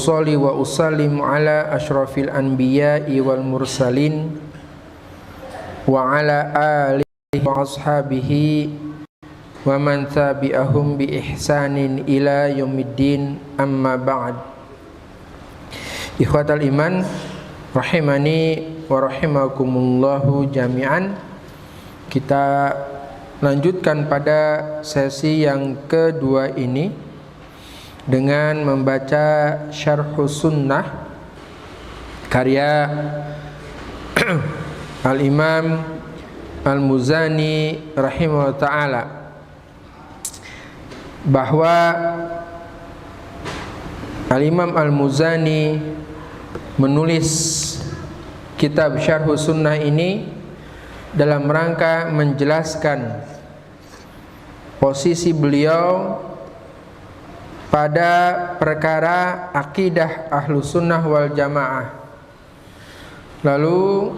Sholli wa usallim ala asyrafil anbiya'i wal mursalin wa ala alihi wa ashabihi wa man tabi'ahum bi ihsanin ila yaumiddin, amma ba'd. Ikhwatal iman rahimani wa rahimakumullahu jami'an. Kita lanjutkan pada sesi yang kedua ini dengan membaca Syarhus Sunnah karya Al-Imam Al-Muzani rahimahullah ta'ala, bahwa Al-Imam Al-Muzani menulis kitab Syarhus Sunnah ini dalam rangka menjelaskan posisi beliau pada perkara akidah Ahlus Sunnah wal Jamaah. Lalu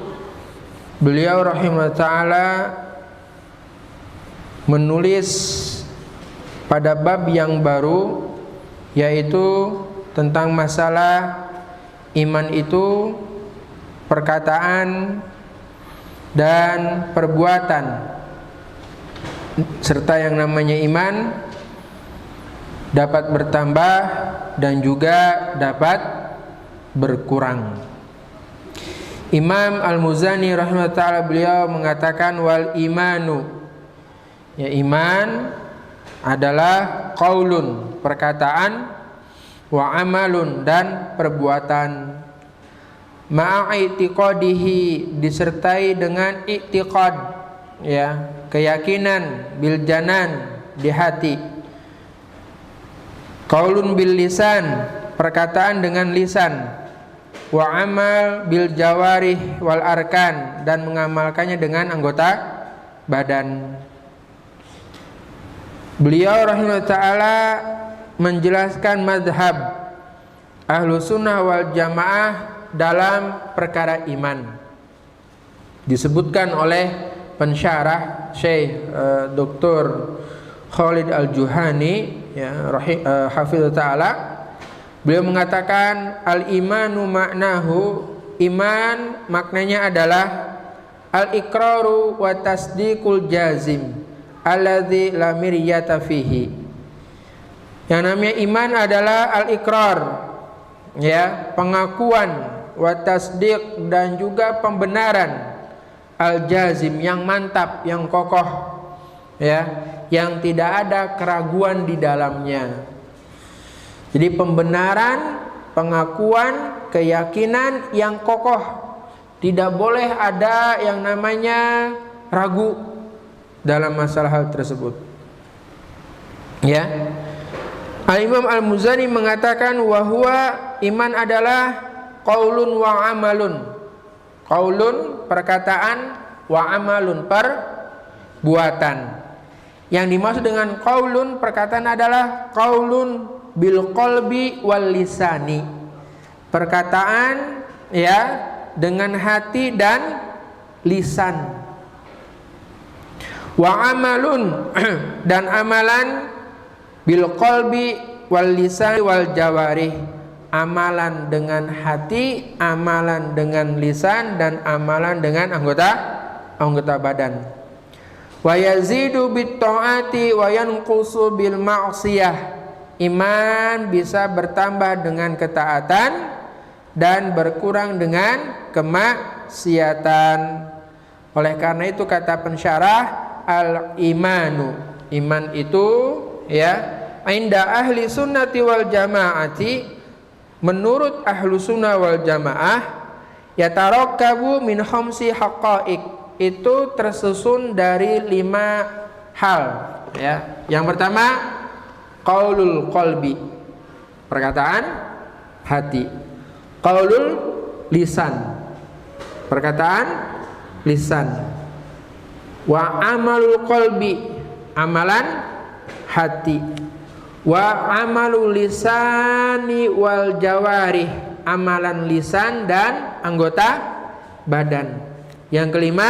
beliau rahimahullah ta'ala menulis pada bab yang baru, yaitu tentang masalah iman itu perkataan dan perbuatan, serta yang namanya iman dapat bertambah dan juga dapat berkurang. Imam Al-Muzani rahimahullah ta'ala beliau mengatakan wal imanu, ya, iman adalah qaulun, perkataan, wa amalun, dan perbuatan, ma'a i'tiqadihi, disertai dengan i'tiqad, ya, keyakinan, bil janan, di hati, qaulun bil lisan, perkataan dengan lisan, wa amal bil jawarih wal arkan, dan mengamalkannya dengan anggota badan. Beliau rahimahullah ta'ala menjelaskan mazhab Ahlus Sunnah wal Jamaah dalam perkara iman. Disebutkan oleh pensyarah Syekh Dr. Khalid Al-Juhani, ya, hafizah ta'ala, beliau mengatakan al-imanu maknahu, iman maknanya adalah al-iqraru wa tasdiqul jazim alladzi la miryata fihi. Yang namanya iman adalah al-iqrar, ya, pengakuan, wa tasdiq, dan juga pembenaran, al-jazim, yang mantap, yang kokoh, ya, yang tidak ada keraguan di dalamnya. Jadi pembenaran, pengakuan, keyakinan yang kokoh, tidak boleh ada yang namanya ragu dalam masalah hal tersebut, ya. Al-Imam Al-Muzani mengatakan wahwa, iman adalah qaulun wa amalun. Qaulun, perkataan, wa amalun, perbuatan. Yang dimaksud dengan qaulun, perkataan, adalah qaulun bil qalbi wal lisani, perkataan, ya, dengan hati dan lisan. Wa amalun, dan amalan, bil qalbi wal lisani wal jawarih, amalan dengan hati, amalan dengan lisan, dan amalan dengan anggota badan. Wa yazidu bit taati wa yanqusu bil ma'siyah, iman bisa bertambah dengan ketaatan dan berkurang dengan kemaksiatan. Oleh karena itu kata pensyarah, al-imanu, iman itu, ya, inda ahli sunnati wal jamaati, menurut ahlu sunnah wal jamaah, yatarakkabu min khamsi haqa'iq, itu tersusun dari 5 hal, ya. Yang pertama, qaulul qalbi, perkataan hati. Qaulul lisan, perkataan lisan. Wa amalul qalbi, amalan hati. Wa amalul lisani wal jawarih, amalan lisan dan anggota badan. Yang kelima,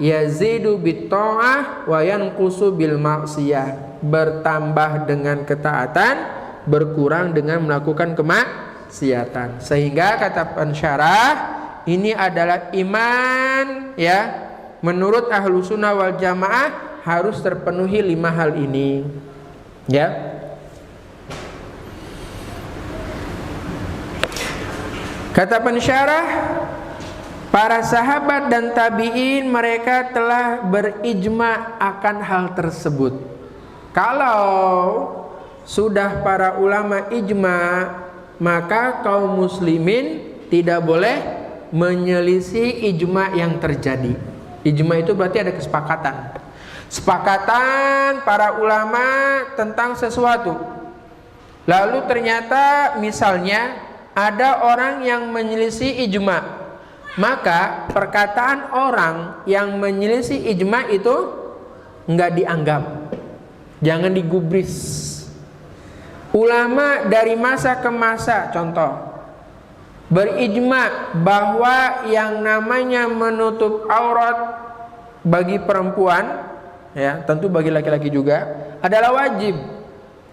yazidu bit ta'ah wa yanqusu bil ma'siyah, bertambah dengan ketaatan, berkurang dengan melakukan kemaksiatan. kemaksiatan. Sehingga kata pensyarah, ini adalah iman ya. Menurut ahlu sunnah wal jamaah harus terpenuhi 5 hal ini ya. Kata pensyarah, para sahabat dan tabi'in mereka telah berijma akan hal tersebut. Kalau sudah para ulama ijma, maka kaum muslimin tidak boleh menyelisih ijma yang terjadi. Ijma itu berarti ada kesepakatan. Sepakatan para ulama tentang sesuatu. Lalu ternyata misalnya ada orang yang menyelisih ijma, maka perkataan orang yang menyelisih ijma itu enggak dianggap. Jangan digubris. Ulama dari masa ke masa, contoh, berijma bahwa yang namanya menutup aurat bagi perempuan, ya tentu bagi laki-laki juga, adalah wajib.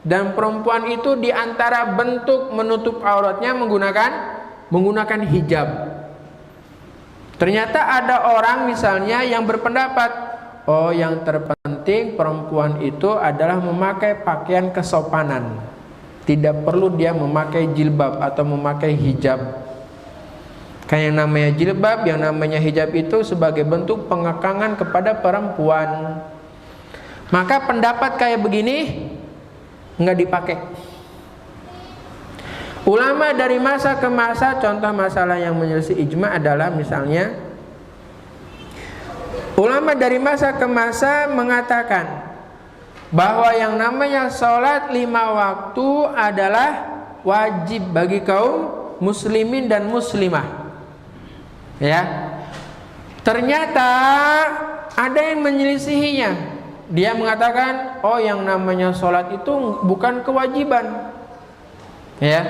Dan perempuan itu diantara bentuk menutup auratnya menggunakan hijab. Ternyata ada orang misalnya yang berpendapat, oh yang terpenting perempuan itu adalah memakai pakaian kesopanan, tidak perlu dia memakai jilbab atau memakai hijab. Kayak yang namanya jilbab, yang namanya hijab itu sebagai bentuk pengekangan kepada perempuan. Maka pendapat kayak begini nggak dipakai. Ulama dari masa ke masa, contoh masalah yang menyelisih ijma adalah misalnya ulama dari masa ke masa mengatakan bahwa yang namanya sholat 5 waktu adalah wajib bagi kaum muslimin dan muslimah. Ya, ternyata ada yang menyelisihinya. Dia mengatakan, oh yang namanya sholat itu bukan kewajiban. Ya,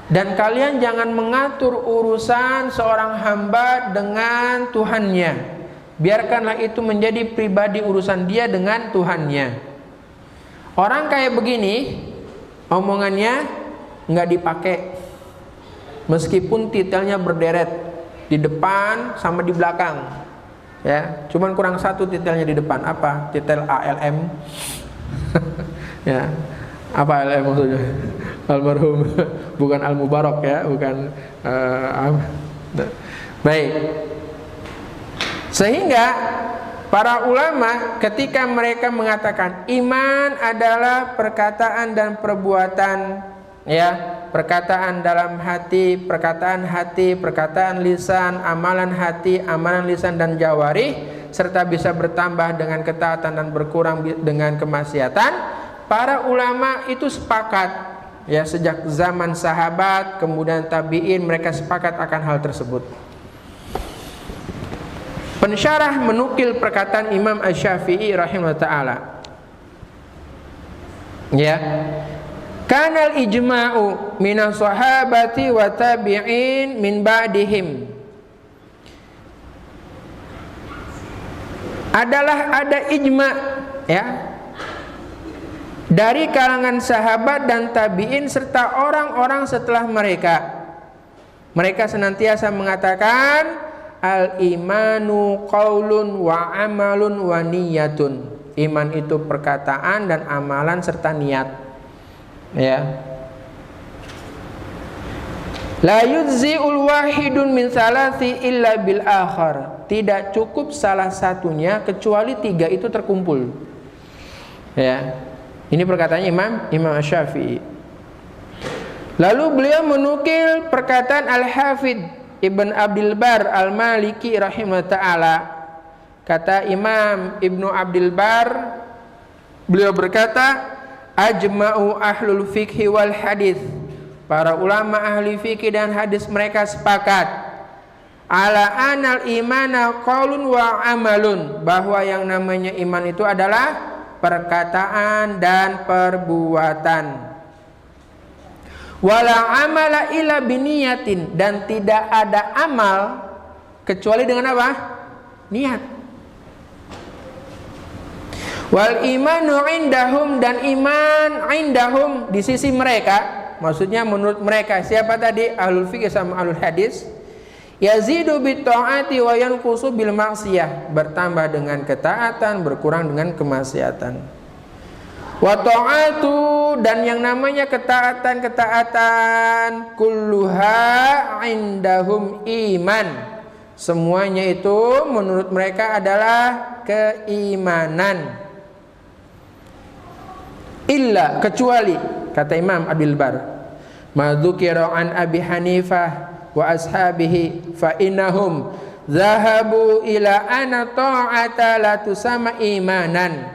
dan kalian jangan mengatur urusan seorang hamba dengan Tuhannya. Biarkanlah itu menjadi pribadi urusan dia dengan Tuhannya. Orang kayak begini, omongannya nggak dipakai, meskipun titelnya berderet di depan sama di belakang, ya. Cuman kurang satu titelnya di depan. Apa? Titel ALM. Ya, apa ALM maksudnya? Almarhum, bukan Al Mubarak ya, bukan. Baik. Sehingga para ulama ketika mereka mengatakan iman adalah perkataan dan perbuatan, ya, perkataan dalam hati, perkataan hati, perkataan lisan, amalan hati, amalan lisan dan jawarih, serta bisa bertambah dengan ketaatan dan berkurang dengan kemaksiatan. Para ulama itu sepakat, ya, sejak zaman sahabat kemudian tabi'in, mereka sepakat akan hal tersebut. Pensyarah menukil perkataan Imam Asy-Syafi'i rahimahullah ta'ala, ya, kanal ijma'u minas sahabati wa tabi'in min ba'dihim. Adalah ada ijma', ya, dari kalangan sahabat dan tabi'in serta orang-orang setelah mereka. Mereka senantiasa mengatakan al-imanu qaulun wa amalun wa niyatun. Iman itu perkataan dan amalan serta niat. Ya. La yujzi'ul wahidun min salasi illa bil akhar. Tidak cukup salah satunya kecuali 3 itu terkumpul. Ya. Ini perkataannya Imam Asy-Syafi'i. Lalu beliau menukil perkataan Al-Hafidz Ibn Abdul Bar Al-Maliki rahimahullah ta'ala. Kata Imam Ibnu Abdul Bar, beliau berkata, ajma'u ahlul fikhi wal hadis. Para ulama ahli fikih dan hadis mereka sepakat ala anal imana qaulun wa amalun, bahwa yang namanya iman itu adalah perkataan dan perbuatan. Wala amala illa biniyatin, dan tidak ada amal kecuali dengan apa? Niat. Wal imanu indahum, dan iman indahum di sisi mereka, maksudnya menurut mereka. Siapa tadi? Ahlul fikih sama ahlul hadis. Yazidu bit ta'ati wa yanqusu bil maksiyah, bertambah dengan ketaatan, berkurang dengan kemaksiatan. Wa ta'atu, dan yang namanya ketaatan kulluha indahum iman, semuanya itu menurut mereka adalah keimanan. Illa, kecuali, kata Imam Abdul Bar, ma dzukira an Abi Hanifah wa ashabihi fa innahum zahabu ila anna ta'ata la tusama imanan,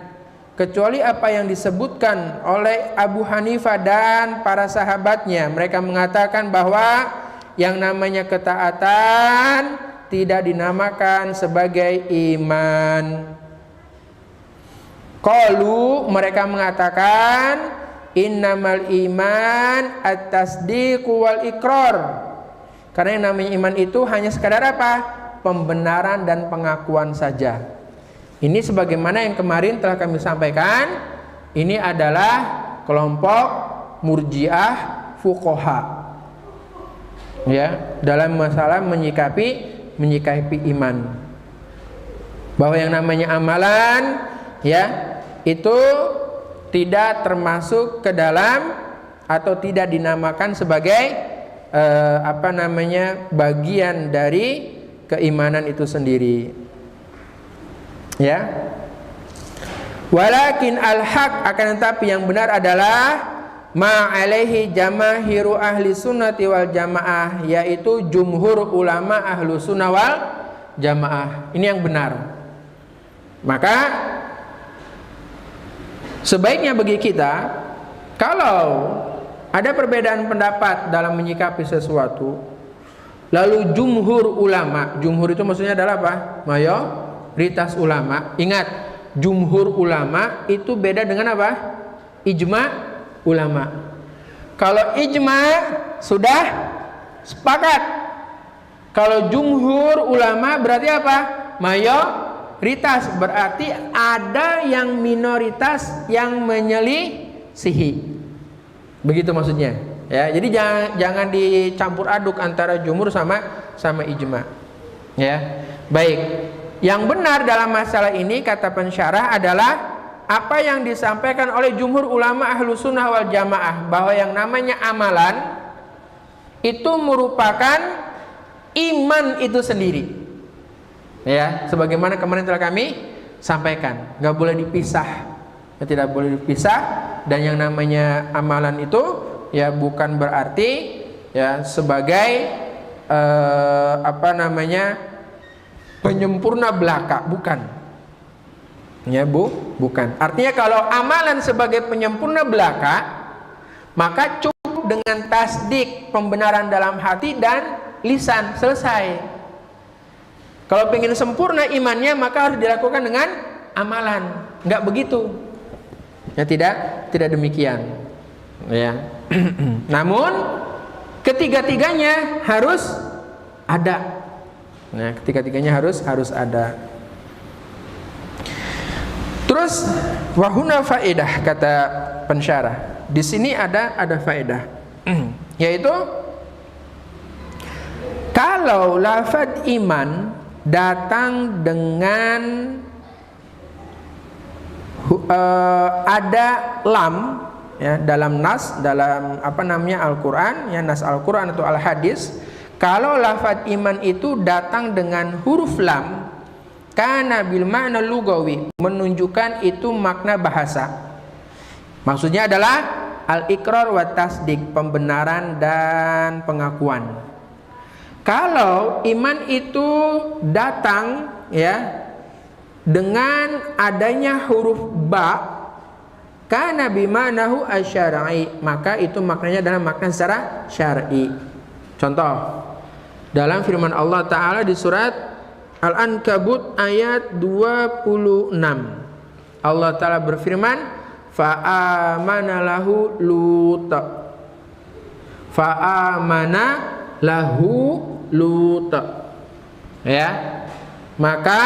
kecuali apa yang disebutkan oleh Abu Hanifah dan para sahabatnya. Mereka mengatakan bahwa yang namanya ketaatan tidak dinamakan sebagai iman. Qalu, mereka mengatakan, innamal iman at-tasdiq wal iqrar. Karena yang namanya iman itu hanya sekadar apa? Pembenaran dan pengakuan saja. Ini sebagaimana yang kemarin telah kami sampaikan, ini adalah kelompok murji'ah fuqaha. Ya, dalam masalah menyikapi iman. Bahwa yang namanya amalan, ya, itu tidak termasuk ke dalam atau tidak dinamakan sebagai bagian dari keimanan itu sendiri. Ya. Walakin al-haq, akan tetapi yang benar adalah ma alaihi jamaahiru ahli sunnati wal jamaah, yaitu jumhur ulama ahlu sunnah wal jamaah. Ini yang benar. Maka sebaiknya bagi kita, kalau ada perbedaan pendapat dalam menyikapi sesuatu, lalu jumhur ulama, jumhur itu maksudnya adalah apa? Mayoritas ulama. Ingat, jumhur ulama itu beda dengan apa? Ijma ulama. Kalau ijma sudah sepakat. Kalau jumhur ulama berarti apa? Mayoritas, berarti ada yang minoritas yang menyelisihi. Begitu maksudnya. Ya, jadi jangan dicampur aduk antara jumhur sama ijma. Ya. Baik. Yang benar dalam masalah ini, kata pensyarah, adalah apa yang disampaikan oleh jumhur ulama ahlu sunnah wal jamaah, bahwa yang namanya amalan itu merupakan iman itu sendiri. Ya, sebagaimana kemarin telah kami sampaikan, nggak boleh dipisah, tidak boleh dipisah. Dan yang namanya amalan itu ya bukan berarti ya sebagai penyempurna belaka, bukan. Ya, bukan. Artinya kalau amalan sebagai penyempurna belaka, maka cukup dengan tasdik, pembenaran dalam hati dan lisan, selesai. Kalau ingin sempurna imannya, maka harus dilakukan dengan amalan. Enggak begitu. Ya, tidak demikian. Ya. Namun ketiga-tiganya harus ada. Nah, ketiga-tiganya harus ada. Terus wahuna faedah, kata pensyarah. Di sini ada faedah. Yaitu kalau lafaz iman datang dengan ada lam, ya, dalam nas, dalam Al-Qur'an, ya, nas Al-Qur'an atau Al-Hadis. Kalau lafaz iman itu datang dengan huruf lam, kana bil makna lugawi, menunjukkan itu makna bahasa. Maksudnya adalah al-iqrar wa tasdik, pembenaran dan pengakuan. Kalau iman itu datang ya dengan adanya huruf ba, kana bimanahu asy'ari, maka itu maknanya adalah makna secara syar'i. Contoh, dalam firman Allah Ta'ala di surat Al-Ankabut ayat 26, Allah Ta'ala berfirman, fa'amana lahu Lut, fa'amana lahu Lut, ya, maka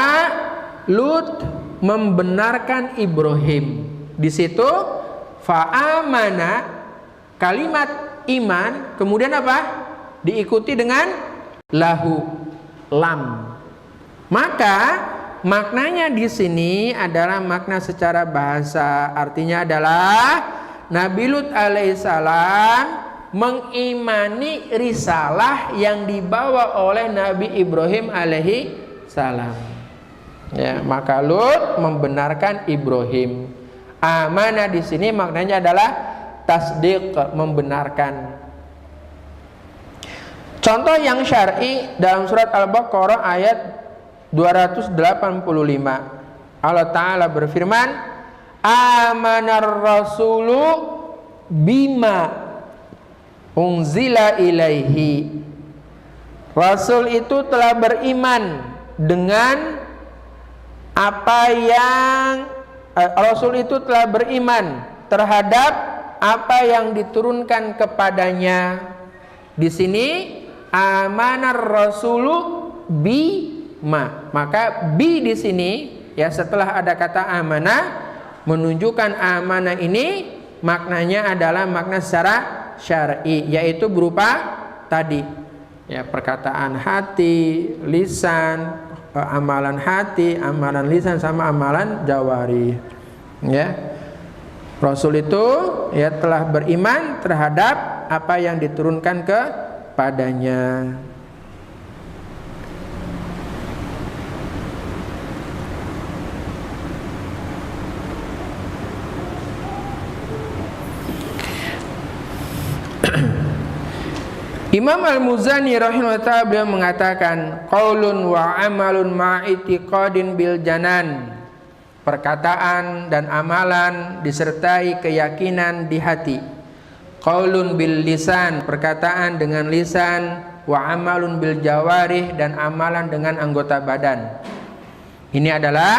Lut membenarkan Ibrahim. Di situ fa'amana, kalimat iman, kemudian apa? Diikuti dengan lahu, lam. Maka maknanya di sini adalah makna secara bahasa, artinya adalah Nabi Lut alaihissalam mengimani risalah yang dibawa oleh Nabi Ibrahim alaihissalam. Ya, maka Lut membenarkan Ibrahim. Amanah di sini maknanya adalah tasdiq, membenarkan. Contoh yang syar'i dalam surat Al-Baqarah ayat 285. Allah Ta'ala berfirman, amanar rasulu bima unzila ilaihi. Rasul itu telah beriman dengan apa yang Rasul itu telah beriman terhadap apa yang diturunkan kepadanya. Di sini amanar rasulu bima. Maka bi di sini ya, setelah ada kata amanah, menunjukkan amanah ini maknanya adalah makna secara syar'i, yaitu berupa tadi ya, perkataan hati, lisan, amalan hati, amalan lisan, sama amalan jawari. Ya, Rasul itu ya telah beriman terhadap apa yang diturunkan kepadanya. Imam Al-Muzani rahimahullah ta'ala beliau mengatakan, qaulun wa amalun ma'itiqadin bil janan. Perkataan dan amalan disertai keyakinan di hati. Qaulun bil lisan, perkataan dengan lisan, wa amalun bil jawarih, dan amalan dengan anggota badan. Ini adalah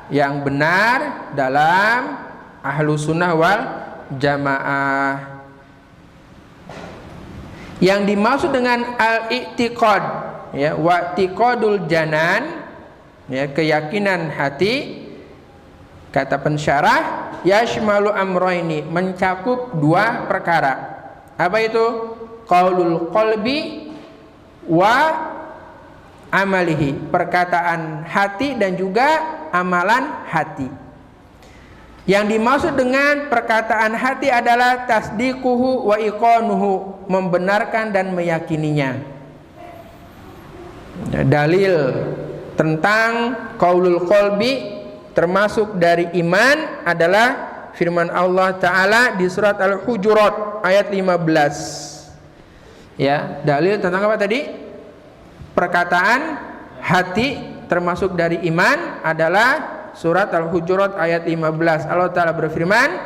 yang benar dalam ahlu sunnah wal jamaah. Yang dimaksud dengan al-i'tiqad ya, wa i'tiqadul janan ya, keyakinan hati, kata pensyarah, yashmalu amroini, mencakup dua perkara. Apa itu? Qaulul qalbi wa amalihi, perkataan hati dan juga amalan hati. Yang dimaksud dengan perkataan hati adalah tasdiquhu wa iqanuhu, membenarkan dan meyakininya. Dalil tentang qaulul qalbi termasuk dari iman adalah firman Allah Ta'ala di surat Al-Hujurat ayat 15. Ya, dalil tentang apa tadi? Perkataan hati termasuk dari iman adalah surat Al-Hujurat ayat 15. Allah Ta'ala berfirman,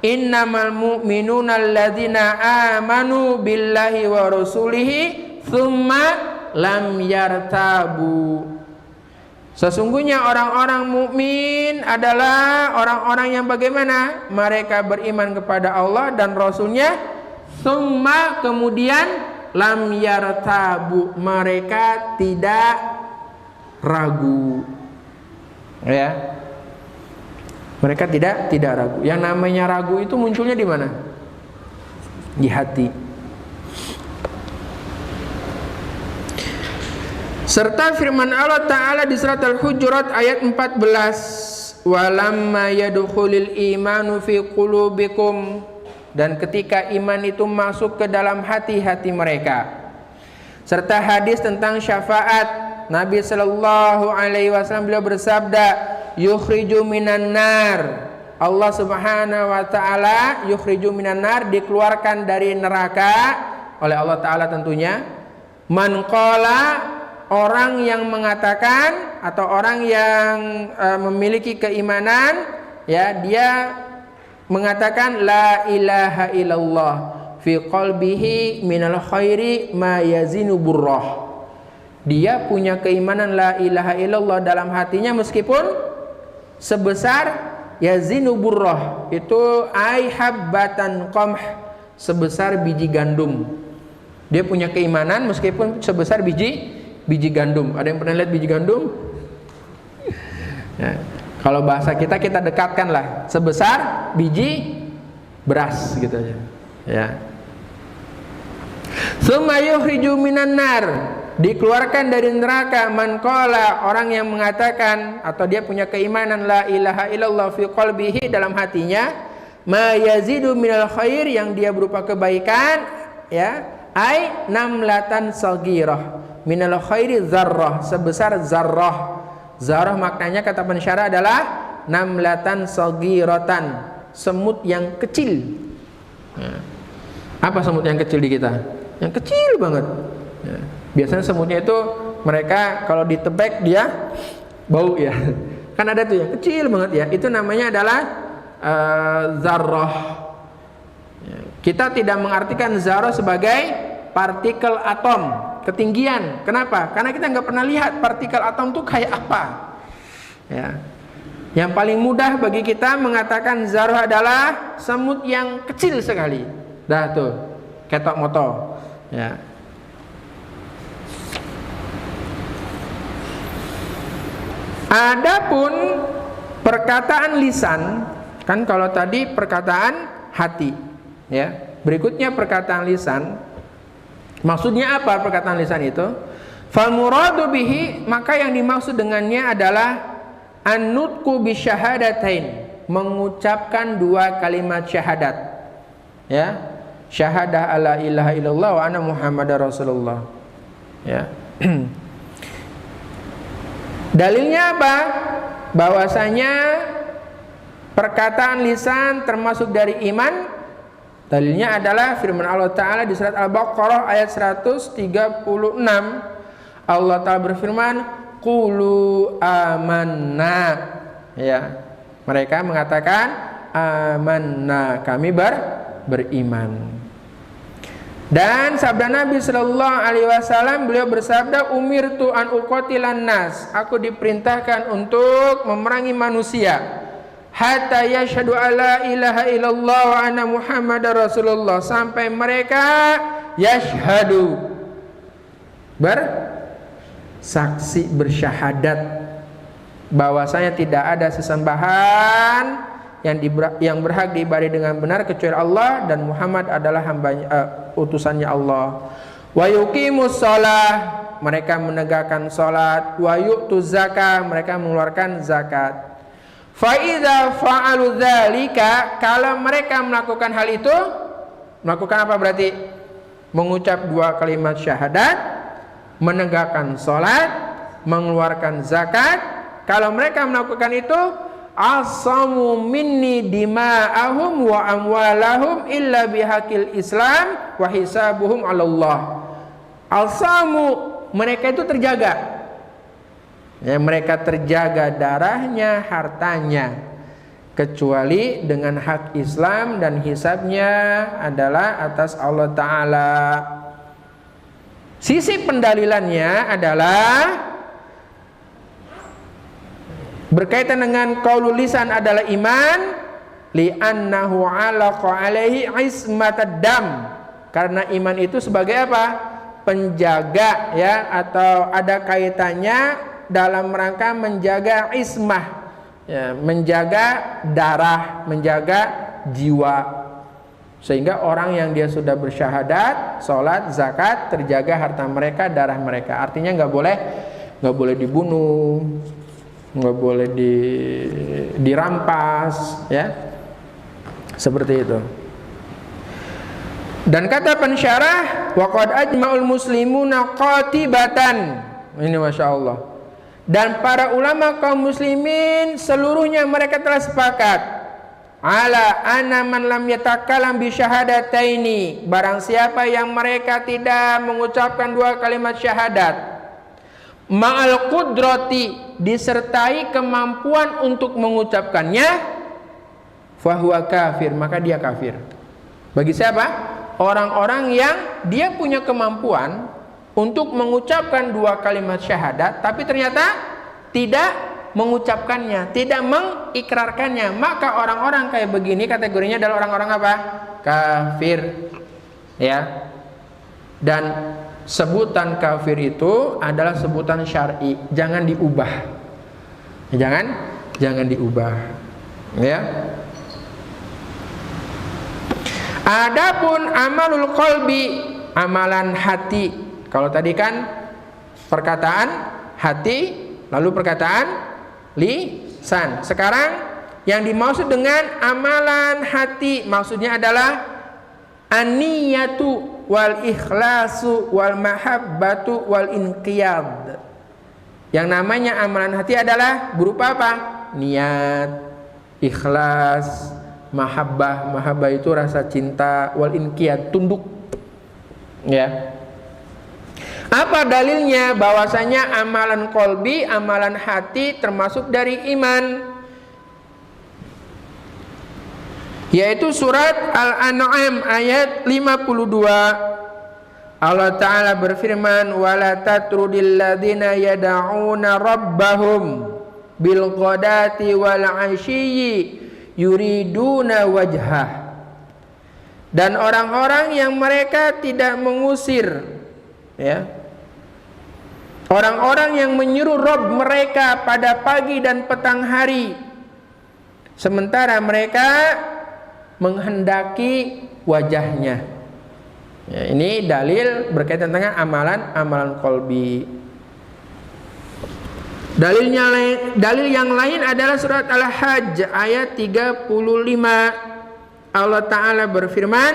innamal mu'minuna alladzina amanu billahi wa rasulihi thumma lam yartabu. Sesungguhnya orang-orang mukmin adalah orang-orang yang bagaimana? Mereka beriman kepada Allah dan Rasulnya, thumma, kemudian, lam yartabu, mereka tidak ragu. Ya, mereka tidak ragu. Yang namanya ragu itu munculnya di mana? Di hati. Serta firman Allah Ta'ala di surat Al-Hujurat ayat 14, walamma yadkhulul imanu fi qulubikum, dan ketika iman itu masuk ke dalam hati-hati mereka. Serta hadis tentang syafaat, Nabi Sallallahu Alaihi Wasallam beliau bersabda, yukhriju minan nar, Allah Subhanahu Wa Taala yukhriju minan nar, dikeluarkan dari neraka oleh Allah Taala tentunya. Man qala, orang yang mengatakan atau orang yang memiliki keimanan, ya, dia mengatakan la ilaha illallah fi qalbihi minal khairi ma yazinu burrah. Dia punya keimanan la ilaha illallah dalam hatinya meskipun sebesar yazinu burrah, itu ay habbatan qamh, sebesar biji gandum. Dia punya keimanan meskipun sebesar biji gandum. Ada yang pernah lihat biji gandum? Ya, kalau bahasa kita dekatkan lah, sebesar biji beras gitu aja. Ya. Tsumma yukhriju minan nar, dikeluarkan dari neraka man qala, orang yang mengatakan atau dia punya keimanan la ilaha illallah fi qalbihi, dalam hatinya, ma yazidu minal khair, yang dia berupa kebaikan, ya, ai namlatan saghirah minal khairi zarrah, sebesar zarrah. Zarrah maknanya kata pensyarah adalah namlatan saghiratan, semut yang kecil. Apa semut yang kecil di kita? Yang kecil banget. Biasanya semutnya itu mereka kalau ditebek dia bau ya. Kan ada tuh yang kecil banget ya. Itu namanya adalah zarrah. Kita tidak mengartikan zarrah sebagai partikel atom, ketinggian. Kenapa? Karena kita nggak pernah lihat partikel atom itu kayak apa. Ya. Yang paling mudah bagi kita mengatakan zarrah adalah semut yang kecil sekali. Dah tuh, ketok moto. Ya. Adapun perkataan lisan, kan kalau tadi perkataan hati, ya. Berikutnya perkataan lisan. Maksudnya apa perkataan lisan itu? Fal muradu bihi, maka yang dimaksud dengannya adalah an-nutqu bisyahadatain, mengucapkan dua kalimat syahadat. Ya. Syahadah alla ilaha illallah wa anna muhammadar rasulullah. Ya. Dalilnya apa? Bahwasanya perkataan lisan termasuk dari iman. Dalilnya adalah firman Allah Ta'ala di surat Al-Baqarah ayat 136. Allah Ta'ala berfirman, qulu amanna. Ya. Mereka mengatakan amanna, kami beriman. Dan sabda Nabi sallallahu alaihi wasallam, beliau bersabda, umirtu an uqatilan nas, aku diperintahkan untuk memerangi manusia hatta yashhadu alla ilaha illallah wa anna muhammadar rasulullah, sampai mereka yashhadu, bersaksi, bersyahadat bahwasanya tidak ada sesembahan yang berhak diibadahi dengan benar kecuali Allah, dan Muhammad adalah utusannya Allah. Wa yuqimus shalah, mereka menegakkan salat. Wa yu'tuz zakah, mereka mengeluarkan zakat. Fa idza fa'alu dzalika, kalau mereka melakukan hal itu, melakukan apa berarti? Mengucap dua kalimat syahadat, menegakkan salat, mengeluarkan zakat. Kalau mereka melakukan itu, asamu minni dima'ahum wa amwalahum illa bihaqil Islam wa hisabuhum 'ala Allah. Asamu, mereka itu terjaga. Ya, mereka terjaga darahnya, hartanya, kecuali dengan hak Islam, dan hisabnya adalah atas Allah Ta'ala. Sisi pendalilannya adalah berkaitan dengan qaulul lisan adalah iman, li'annahu 'alaqa 'alaihi ismatad dam, karena iman itu sebagai apa? Penjaga, ya, atau ada kaitannya dalam rangka menjaga ismah, ya, menjaga darah, menjaga jiwa. Sehingga orang yang dia sudah bersyahadat, sholat, zakat, terjaga harta mereka, darah mereka. Artinya nggak boleh dibunuh, nggak boleh dirampas, ya, seperti itu. Dan kata pensyarah, waqad ajma'ul muslimuna qatibatan, ini masya Allah, dan para ulama kaum muslimin seluruhnya mereka telah sepakat, ala anna man lam yatakalam bi syahadataini, barang siapa yang mereka tidak mengucapkan dua kalimat syahadat, ma'al qudrati, disertai kemampuan untuk mengucapkannya, fahuwa kafir, maka dia kafir. Bagi siapa? Orang-orang yang dia punya kemampuan untuk mengucapkan dua kalimat syahadat, tapi ternyata tidak mengucapkannya, tidak mengikrarkannya, maka orang-orang kayak begini kategorinya adalah orang-orang apa? Kafir, ya. Dan sebutan kafir itu adalah sebutan syar'i, jangan diubah. Jangan diubah, ya. Adapun amalul qalbi, amalan hati. Kalau tadi kan perkataan hati, lalu perkataan lisan. Sekarang yang dimaksud dengan amalan hati maksudnya adalah an-niyatu wal ikhlasu wal mahabbatu wal inqiyad. Yang namanya amalan hati adalah berupa apa? Niat, ikhlas, mahabbah. Mahabbah itu rasa cinta, wal inqiyad tunduk. Ya. Apa dalilnya bahwasanya amalan qalbi, amalan hati termasuk dari iman? Yaitu surat Al-An'am ayat 52. Allah Ta'ala berfirman, wala tatrudil ladzina yad'una rabbahum bil ghadati wal 'ashiyyi yuriduna wajhah. Dan orang-orang yang mereka tidak mengusir, ya, orang-orang yang menyuruh Rabb mereka pada pagi dan petang hari, sementara mereka menghendaki wajahnya. Ya, ini dalil berkaitan dengan amalan qalbi. Dalil yang lain adalah surat Al-Hajj ayat 35. Allah Ta'ala berfirman,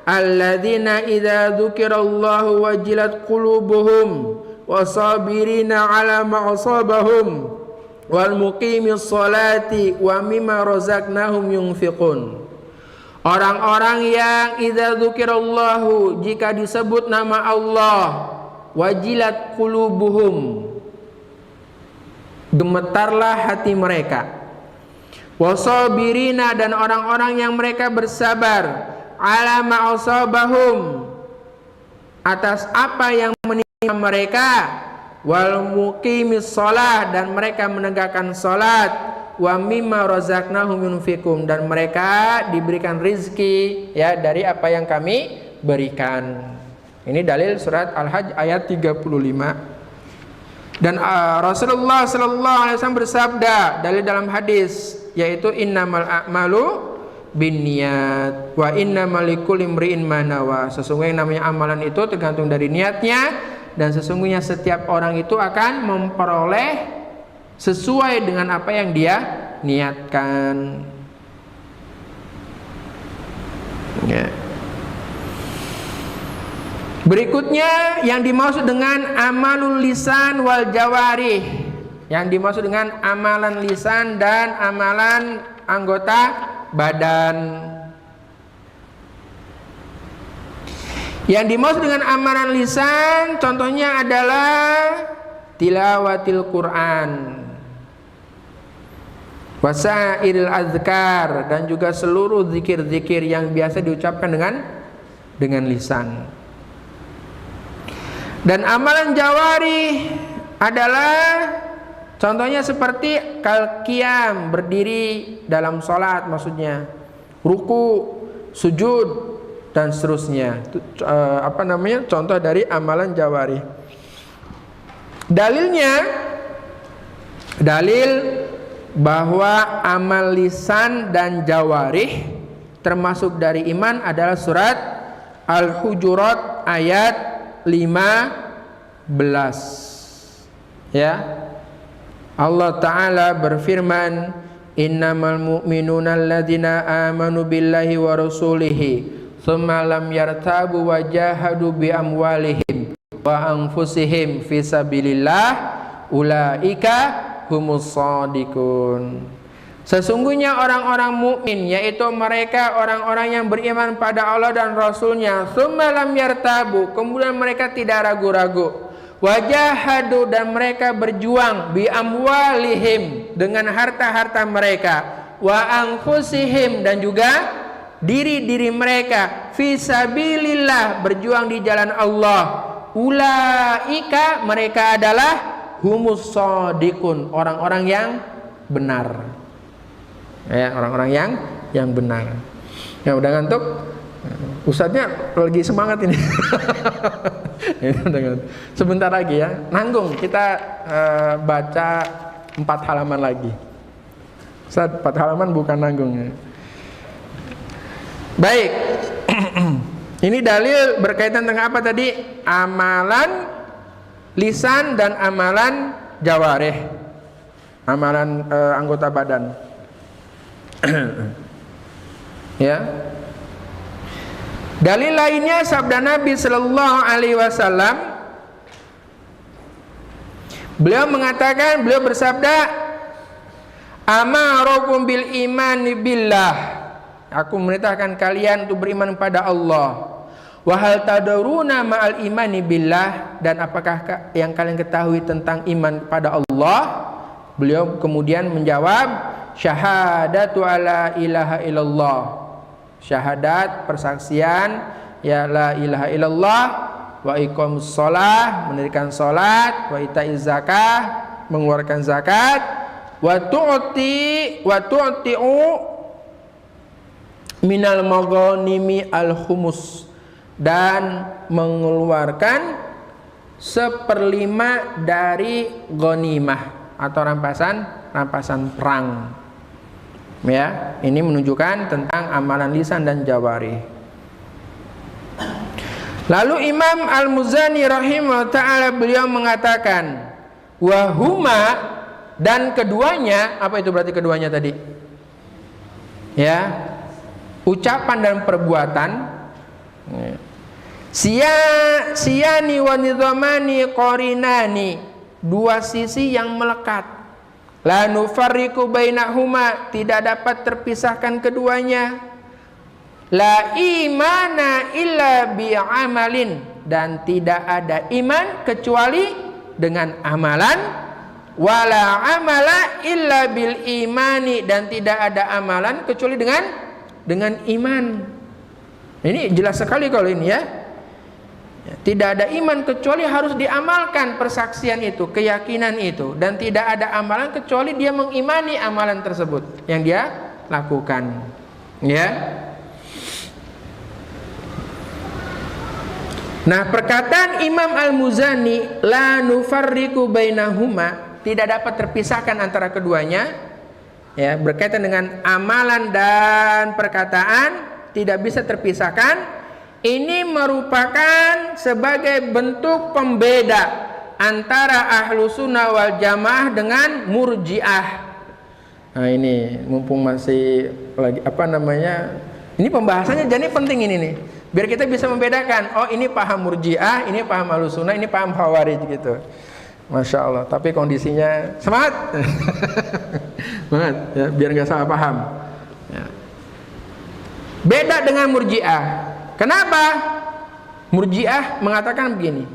alladzina idza dzukirallahu wajilat qulubuhum wasabirina ala ma asabahum wal muqimis salati wa mimma razaqnahum yunfiqun. Orang-orang yang idza dzukirallahu, jika disebut nama Allah, wajilat qulubuhum, gemetarlah hati mereka, wasabirina, dan orang-orang yang mereka bersabar, ala ma asabahum, atas apa yang menimpa mereka, wal muqimis shalah, dan mereka menegakkan salat, wa mimma razaqnahum yunfiqun, dan mereka diberikan rizki, ya, dari apa yang kami berikan. Ini dalil surat Al-Hajj ayat 35. Dan Rasulullah sallallahu alaihi wasallam bersabda dalil dalam hadis, yaitu innamal a'malu binniyat wa innamal likulli imri'in ma nawa. Sesungguhnya yang namanya amalan itu tergantung dari niatnya, dan sesungguhnya setiap orang itu akan memperoleh sesuai dengan apa yang dia niatkan. Ya. Berikutnya yang dimaksud dengan amalul lisan wal jawarih. Yang dimaksud dengan amalan lisan dan amalan anggota badan. Yang dimaksud dengan amalan lisan contohnya adalah tilawatil Quran, wasairil azkar, dan juga seluruh zikir-zikir yang biasa diucapkan dengan lisan. Dan amalan jawari adalah contohnya seperti kal-qiyam, berdiri dalam sholat, maksudnya ruku, sujud, dan seterusnya. Contoh dari amalan jawari. Dalil bahwa amal lisan dan jawarih termasuk dari iman adalah surat Al-Hujurat ayat 15. Ya. Allah Ta'ala berfirman, innamal mu'minuna alladzina amanu billahi wa rasulihi tsumma lam yartabu wa jahadu bi amwalihim wa anfusihim fi sabilillah ulaika humus shadiqun. Sesungguhnya orang-orang mukmin, yaitu mereka orang-orang yang beriman pada Allah dan Rasulnya, tsumma lam yartabu, kemudian mereka tidak ragu-ragu, wajahadu, dan mereka berjuang, bi amwalihim, dengan harta-harta mereka, wa anfusihim, dan juga diri-diri mereka, fi sabilillah, berjuang di jalan Allah, ulaika, mereka adalah humus shadiqun, orang-orang yang benar. Ya, orang-orang yang benar. Ya, udah ngantuk? Ustadznya lagi semangat ini. Sebentar lagi ya, nanggung kita baca 4 halaman lagi. Ustadz, 4 halaman bukan nanggung ya. Baik. Ini dalil berkaitan dengan apa tadi? Amalan lisan dan amalan jawarih, amalan anggota badan. Ya. Dalil lainnya sabda Nabi sallallahu alaihi wasallam. Beliau mengatakan, beliau bersabda, "Amarukum bil imani billah." Aku memerintahkan kalian untuk beriman kepada Allah. Wa hal tadruna ma'al imani billah, dan apakah yang kalian ketahui tentang iman kepada Allah? Beliau kemudian menjawab, syahadatu ala ilaha illallah. Syahadat, persaksian ya la ilaha illallah, wa iqamus shalah, mendirikan salat, wa itaiz zakah, mengeluarkan zakat, wa tu'ti'u minal maghanimi al khumus, dan mengeluarkan 1/5 dari ghanimah atau rampasan perang. Ya, ini menunjukkan tentang amalan lisan dan jawarih. Lalu Imam Al-Muzani rahimahullah ta'ala beliau mengatakan, wahuma, dan keduanya, apa itu berarti keduanya tadi? Ya, ucapan dan perbuatan. Siyani wa nidhamani qarinani, dua sisi yang melekat. La nufarriqu bainahuma, tidak dapat terpisahkan keduanya. La imana illa bi'amalin, dan tidak ada iman kecuali dengan amalan. Wala amala illa bil imani, dan tidak ada amalan kecuali dengan iman. Ini jelas sekali kalau ini ya. Tidak ada iman kecuali harus diamalkan persaksian itu, keyakinan itu, dan tidak ada amalan kecuali dia mengimani amalan tersebut yang dia lakukan. Ya. Nah, perkataan Imam Al-Muzani la nufarriqu bainahuma, tidak dapat terpisahkan antara keduanya, ya, berkaitan dengan amalan dan perkataan tidak bisa terpisahkan. Ini merupakan sebagai bentuk pembeda antara ahlu sunnah wal jamaah dengan murjiah. Nah, ini mumpung masih lagi ini pembahasannya jadi penting ini nih, biar kita bisa membedakan. Oh, ini paham murjiah, ini paham ahlu sunnah, ini paham khawarij gitu. Masya Allah. Tapi kondisinya semangat, semangat ya, biar nggak salah paham. Ya. Beda dengan murjiah. Kenapa? Murjiah mengatakan begini.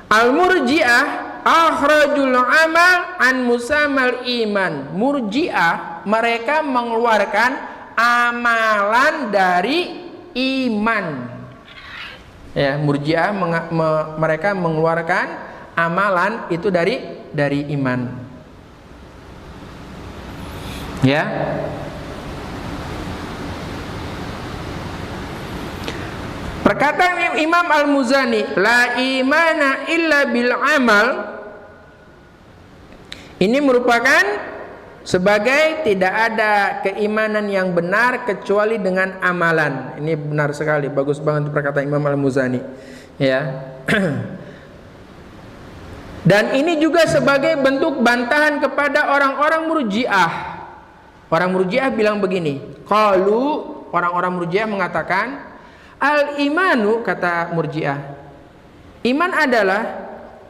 Al-murjiah akhrajul amal an musamal iman. Murjiah mereka mengeluarkan amalan dari iman. Ya, murjiah mereka mengeluarkan amalan itu dari iman. Ya. Perkataan Imam Al-Muzani, la imana illa bil amal, ini merupakan sebagai tidak ada keimanan yang benar kecuali dengan amalan. Ini benar sekali, bagus banget perkataan Imam Al-Muzani. Ya. Dan ini juga sebagai bentuk bantahan kepada orang-orang murjiah. Orang murjiah bilang begini, qalu, orang-orang murjiah mengatakan, al-imanu, kata murjiah, iman adalah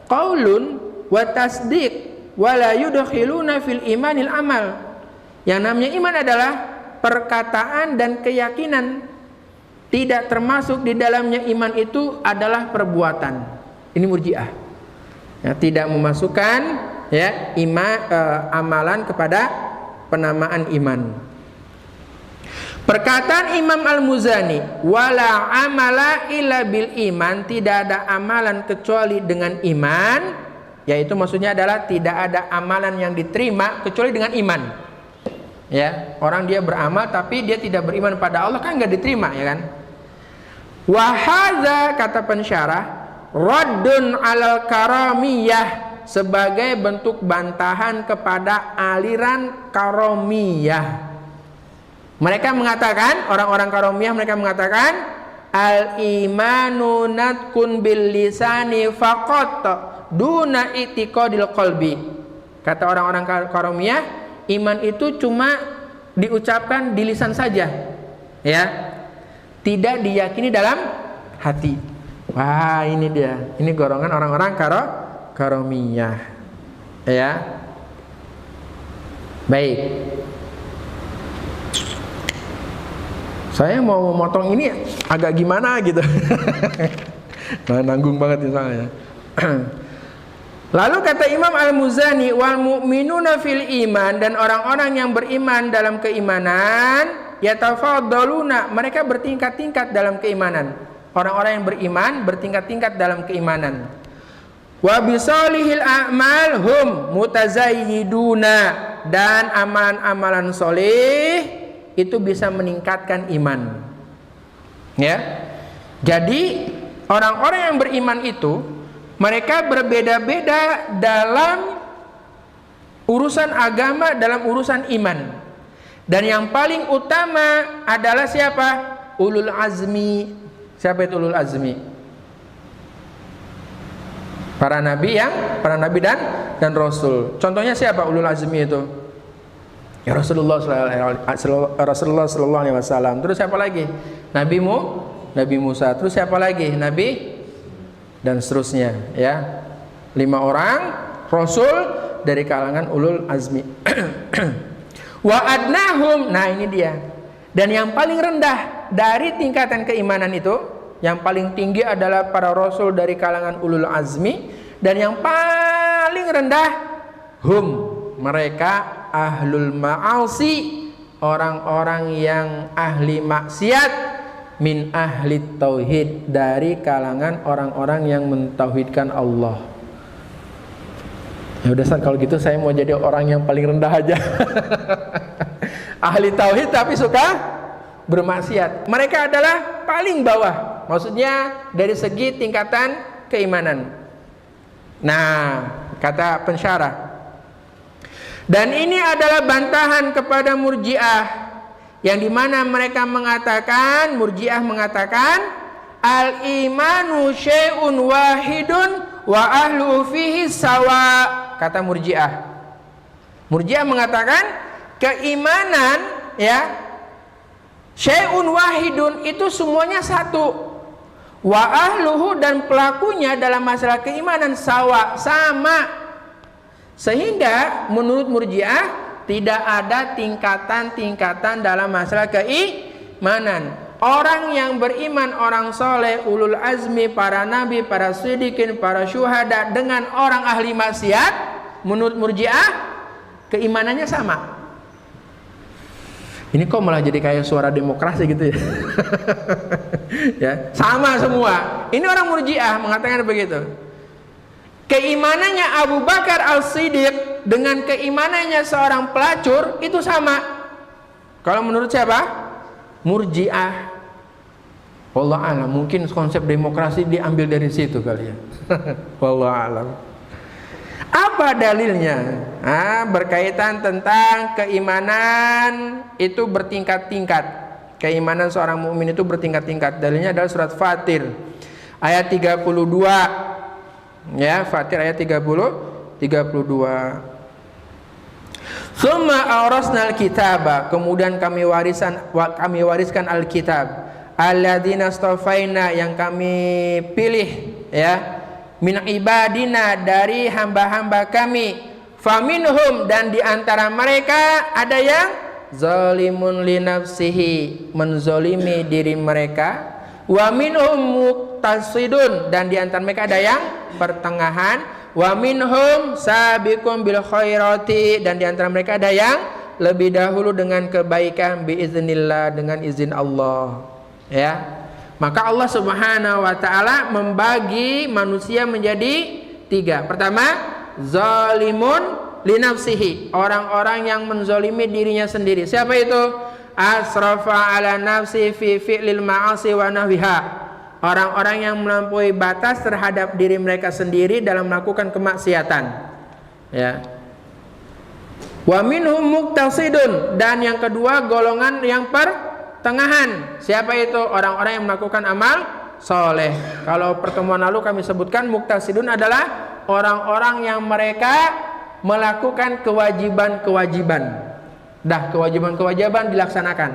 qaulun wa tasdiq wa la yudkhiluna fil imanil amal. Yang namanya iman adalah perkataan dan keyakinan, tidak termasuk di dalamnya iman itu adalah perbuatan. Ini murjiah ya, tidak memasukkan ya amalan kepada penamaan iman. Perkataan Imam Al-Muzani, wala amala illa bil iman, tidak ada amalan kecuali dengan iman, yaitu maksudnya adalah tidak ada amalan yang diterima kecuali dengan iman. Ya, orang dia beramal tapi dia tidak beriman pada Allah, kan nggak diterima, ya kan? Wa hadza, kata pensyarah, raddun alal karamiyah, sebagai bentuk bantahan kepada aliran karamiyah. Mereka mengatakan, orang-orang karomiyah mereka mengatakan, al-imanu natkun bil lisani faqat duna i'tiqadil qalbi. Kata orang-orang Karomiyah, iman itu cuma diucapkan di lisan saja, ya, tidak diyakini dalam hati. Wah, ini dia, ini golongan orang-orang Karomiyah, ya. Baik, saya mau memotong ini agak gimana gitu. Nah, nanggung banget misalnya. Lalu kata Imam Al-Muzani, wal mu'minuna fil iman, dan orang-orang yang beriman dalam keimanan, yatafaddaluna, mereka bertingkat-tingkat dalam keimanan. Orang-orang yang beriman bertingkat-tingkat dalam keimanan. Wa bisalihil a'mal hum mutazayyiduna, dan amalan-amalan soleh itu bisa meningkatkan iman. Ya. Jadi orang-orang yang beriman itu mereka berbeda-beda dalam urusan agama, dalam urusan iman. Dan yang paling utama adalah siapa? Ulul azmi. Siapa itu ulul azmi? Para nabi dan rasul. Contohnya siapa ulul azmi itu? Ya Rasulullah sallallahu alaihi wasallam. Terus siapa lagi? Nabi Musa. Terus siapa lagi? Nabi, dan seterusnya, ya. 5 orang rasul dari kalangan ulul azmi. Wa adnahum, nah ini dia. Dan yang paling rendah dari tingkatan keimanan itu, yang paling tinggi adalah para rasul dari kalangan ulul azmi, dan yang paling rendah hum, mereka ahlul ma'asi, orang-orang yang ahli maksiat, min ahli tauhid, dari kalangan orang-orang yang mentauhidkan Allah. Ya udah Ustaz, kalau gitu saya mau jadi orang yang paling rendah aja. Ahli tauhid tapi suka bermaksiat. Mereka adalah paling bawah, maksudnya dari segi tingkatan keimanan. Nah, kata pensyarah, dan ini adalah bantahan kepada Murji'ah, yang dimana mereka mengatakan, Murji'ah mengatakan, al-imanu syai'un wahidun wa ahlu fihi sawa. Kata Murji'ah mengatakan keimanan, ya, syai'un wahidun, itu semuanya satu, wa ahluhu, dan pelakunya dalam masalah keimanan sawa, sama. Sehingga menurut Murji'ah tidak ada tingkatan-tingkatan dalam masalah keimanan. Orang yang beriman, orang soleh, ulul azmi, para nabi, para siddiqin, para syuhada, dengan orang ahli maksiat, menurut Murji'ah keimanannya sama. Ini kok malah jadi kayak suara demokrasi gitu ya? Ya, sama semua. Ini orang Murji'ah mengatakan begitu. Keimanannya Abu Bakar As-Siddiq dengan keimanannya seorang pelacur itu sama. Kalau menurut siapa? Murji'ah. Wallahu a'lam, mungkin konsep demokrasi diambil dari situ kali ya. Wallahu a'lam. Apa dalilnya? Berkaitan tentang keimanan itu bertingkat-tingkat. Keimanan seorang mukmin itu bertingkat-tingkat. Dalilnya adalah surat Fatir ayat 32. Ya, Fatir ayat 32. Tsumma awrasnal kitaba, kemudian kami wariskan Alkitab, alladzina astafaina, yang kami pilih, ya, min ibadina, dari hamba-hamba kami, faminhum, dan di antara mereka ada yang zalimun li nafsihi, menzolimi diri mereka, wa minhum muqtasidun, dan di antara mereka ada yang pertengahan, wa minhum sabiqun bil khairati, dan di antara mereka ada yang lebih dahulu dengan kebaikan, biiznillah, dengan izin Allah, ya. Maka Allah Subhanahu wa taala membagi manusia menjadi 3. Pertama, zalimun li nafsihi, orang-orang yang menzolimi dirinya sendiri. Siapa itu? Asrafa ala nafsi fi fi'lil ma'asi wa nahwiha, orang-orang yang melampaui batas terhadap diri mereka sendiri dalam melakukan kemaksiatan, ya. Wa minhum muqtasidun, dan yang kedua golongan yang pertengahan. Siapa itu? Orang-orang yang melakukan amal soleh. Kalau pertemuan lalu kami sebutkan muqtasidun adalah orang-orang yang mereka melakukan kewajiban-kewajiban. Dah kewajiban-kewajiban dilaksanakan.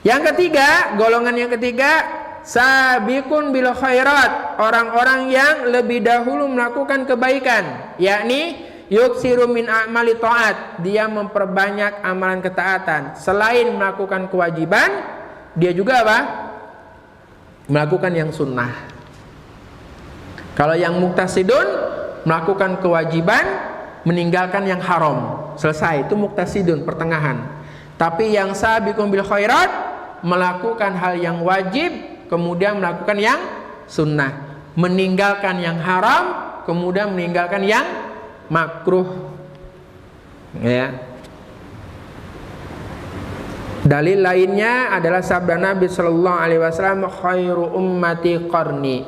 Yang ketiga, golongan yang ketiga, sabiqun bil khairat, orang-orang yang lebih dahulu melakukan kebaikan, yakni yuksiru min a'mali ta'at, dia memperbanyak amalan ketaatan. Selain melakukan kewajiban, dia juga apa? Melakukan yang sunnah. Kalau yang muqtasidun melakukan kewajiban, meninggalkan yang haram. Selesai, itu muqtasidun, pertengahan. Tapi yang sabiqun bil khairat, melakukan hal yang wajib, kemudian melakukan yang sunnah, meninggalkan yang haram, kemudian meninggalkan yang makruh. Ya. Dalil lainnya adalah sabda Nabi sallallahu alaihi wasallam, khairu ummati qarni,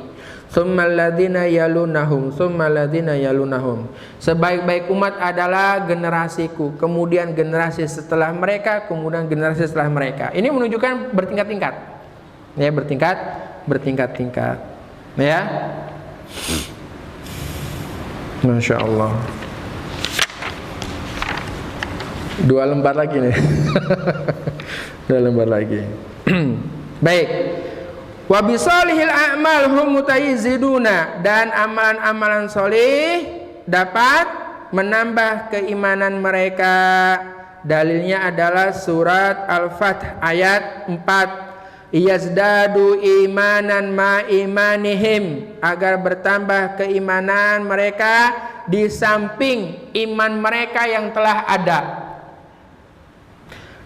tsummal ladzina yalunahum, tsummal ladzina yalunahum. Sebaik-baik umat adalah generasiku, kemudian generasi setelah mereka, kemudian generasi setelah mereka. Ini menunjukkan bertingkat-tingkat. Ya, bertingkat-tingkat. Ya. Masya Allah. 2 lembar lagi nih. 2 lembar lagi. Baik. Wa bisalihil a'mal hum mutayizziduna, dan amalan-amalan soleh dapat menambah keimanan mereka. Dalilnya adalah surat Al-Fath ayat 4. Yazdadu imanan ma imanihim, agar bertambah keimanan mereka di samping iman mereka yang telah ada.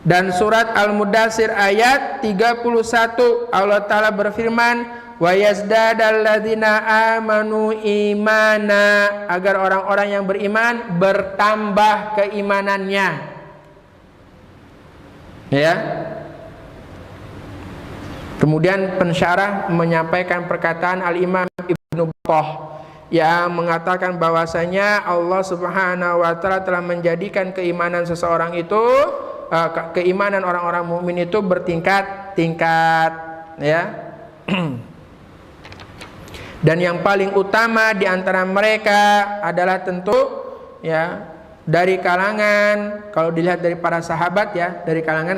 Dan surat Al-Mudaththir ayat 31, Allah Ta'ala berfirman, wa yazdadal ladzina amanu imana, agar orang-orang yang beriman bertambah keimanannya. Ya. Kemudian pensyarah menyampaikan perkataan Al-Imam Ibnu Battah yang mengatakan bahwasanya Allah Subhanahu wa taala telah menjadikan keimanan seseorang itu, keimanan orang-orang mukmin itu bertingkat-tingkat, ya. Dan yang paling utama di antara mereka adalah tentu, ya, dari kalangan, kalau dilihat dari para sahabat, ya, dari kalangan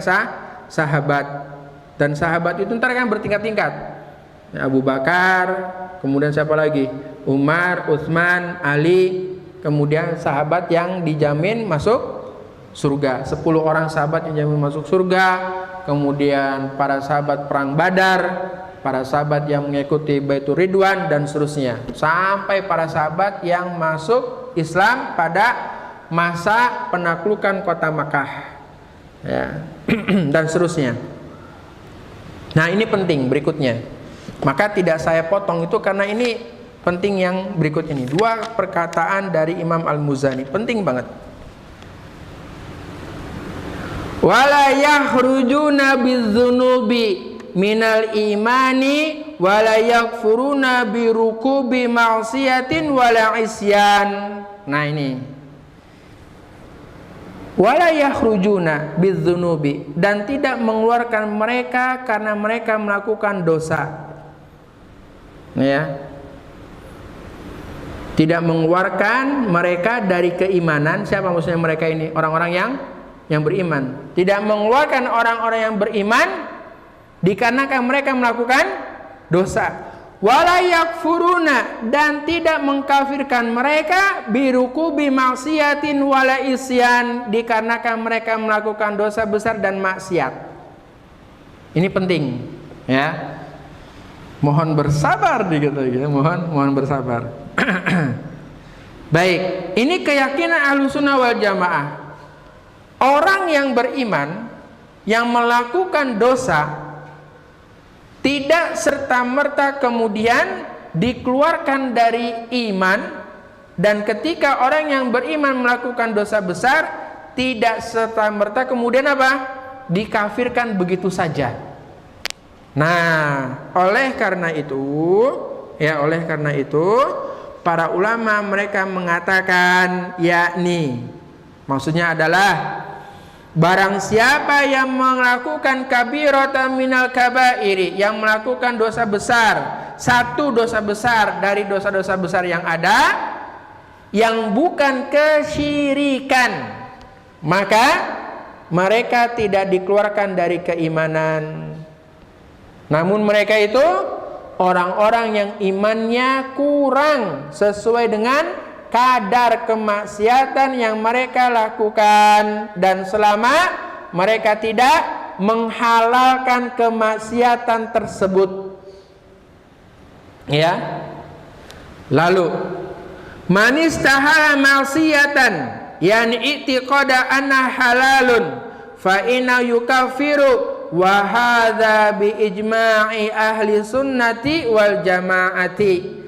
sahabat. Dan sahabat itu ntar kan bertingkat-tingkat, ya, Abu Bakar, kemudian siapa lagi? Umar, Utsman, Ali, kemudian sahabat yang dijamin masuk surga, 10 orang sahabat yang dijamin masuk surga, kemudian para sahabat perang Badar, para sahabat yang mengikuti Baitur Ridwan, dan seterusnya, sampai para sahabat yang masuk Islam pada masa penaklukan kota Makkah, ya. Dan seterusnya. Nah, ini penting berikutnya. Maka tidak saya potong itu karena ini penting yang berikut ini. 2 perkataan dari Imam Al-Muzani, penting banget. Wala yakhrujuna bizzunubi minal imani wala yakfuruna birukubi ma'siyatin wala isyan. Nah, ini. Wala yakhrujuna bizzunubi, dan tidak mengeluarkan mereka karena mereka melakukan dosa. Ya. Tidak mengeluarkan mereka dari keimanan. Siapa maksudnya mereka ini? Orang-orang yang beriman. Tidak mengeluarkan orang-orang yang beriman dikarenakan mereka melakukan dosa. Wala yakfuruna, dan tidak mengkafirkan mereka birukubi maksiatin wala isyan, dikarenakan mereka melakukan dosa besar dan maksiat. Ini penting, ya. Mohon bersabar dikit lagi, ya. Mohon bersabar. Baik, ini keyakinan Ahlussunnah wal Jamaah. Orang yang beriman yang melakukan dosa tidak serta-merta kemudian dikeluarkan dari iman, dan ketika orang yang beriman melakukan dosa besar tidak serta-merta kemudian apa? Dikafirkan begitu saja. Nah, oleh karena itu para ulama mereka mengatakan, yakni maksudnya adalah Barang siapa yang melakukan kabiratan minal kabairi, yang melakukan dosa besar, satu dosa besar dari dosa-dosa besar yang ada, yang bukan kesyirikan, maka mereka tidak dikeluarkan dari keimanan. Namun mereka itu orang-orang yang imannya kurang sesuai dengan kadar kemaksiatan yang mereka lakukan, dan selama mereka tidak menghalalkan kemaksiatan tersebut. Ya. Lalu man istahala ma'siyatan yani i'tiqada anna halalun fa inna yukaffiru wa hadza bi ijma'i ahli sunnati wal jamaati.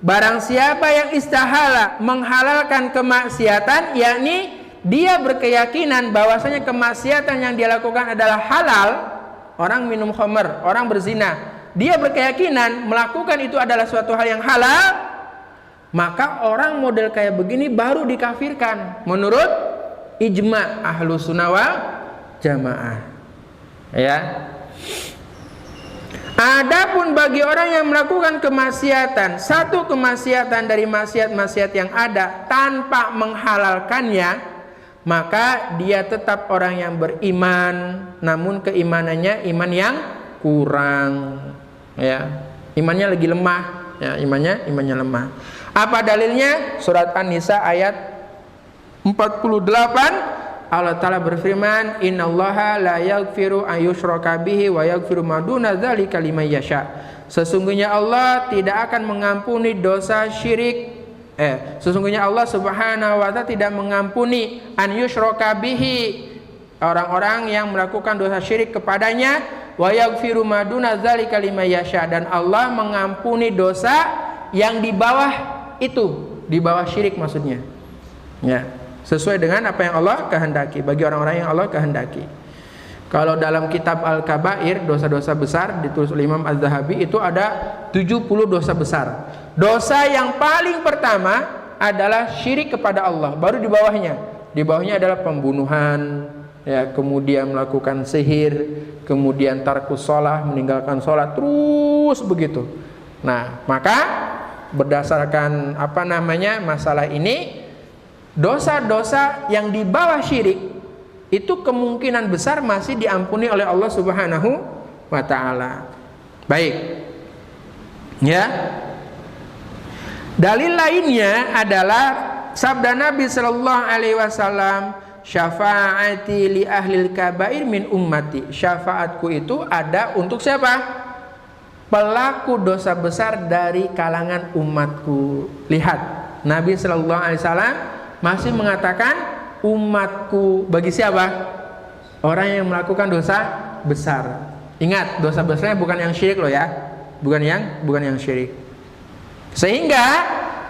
Barang siapa yang istahala menghalalkan kemaksiatan, yakni dia berkeyakinan bahwasanya kemaksiatan yang dia lakukan adalah halal, orang minum khamr, orang berzina, dia berkeyakinan melakukan itu adalah suatu hal yang halal, maka orang model kayak begini baru dikafirkan menurut ijma ahlu sunnah wal jamaah. Ya. Adapun bagi orang yang melakukan kemaksiatan, satu kemaksiatan dari maksiat-maksiat yang ada tanpa menghalalkannya, maka dia tetap orang yang beriman, namun keimanannya iman yang kurang, ya, imannya lagi lemah, ya, imannya lemah. Apa dalilnya? Surat An-Nisa ayat 48. Allah Ta'ala berfirman, innallaha la yaghfiru an yushraka bihi wa yaghfiru ma duna dzalika liman yasha. Sesungguhnya Allah tidak akan mengampuni dosa syirik. Sesungguhnya Allah Subhanahu wa Ta'ala tidak mengampuni an yushraka bihi, orang-orang yang melakukan dosa syirik kepadanya, wa yaghfiru ma duna dzalika liman yasha, dan Allah mengampuni dosa yang di bawah itu, di bawah syirik maksudnya. Ya. Sesuai dengan apa yang Allah kehendaki, bagi orang-orang yang Allah kehendaki. Kalau dalam kitab Al-Kabair, dosa-dosa besar, ditulis oleh Imam Az-Zahabi, itu ada 70 dosa besar. Dosa yang paling pertama adalah syirik kepada Allah, baru di bawahnya. Di bawahnya adalah pembunuhan, ya, kemudian melakukan sihir, kemudian tarkus shalah, meninggalkan sholat, terus begitu. Nah, maka berdasarkan masalah ini, dosa-dosa yang di bawah syirik itu kemungkinan besar masih diampuni oleh Allah Subhanahu wa Ta'ala. Baik. Ya. Dalil lainnya adalah sabda Nabi sallallahu alaihi wasallam, syafaati li ahlil kabair min ummati. Syafaatku itu ada untuk siapa? Pelaku dosa besar dari kalangan umatku. Lihat, Nabi sallallahu alaihi wasallam masih mengatakan umatku, bagi siapa? Orang yang melakukan dosa besar. Ingat, dosa besarnya bukan yang syirik loh ya. Bukan yang syirik. Sehingga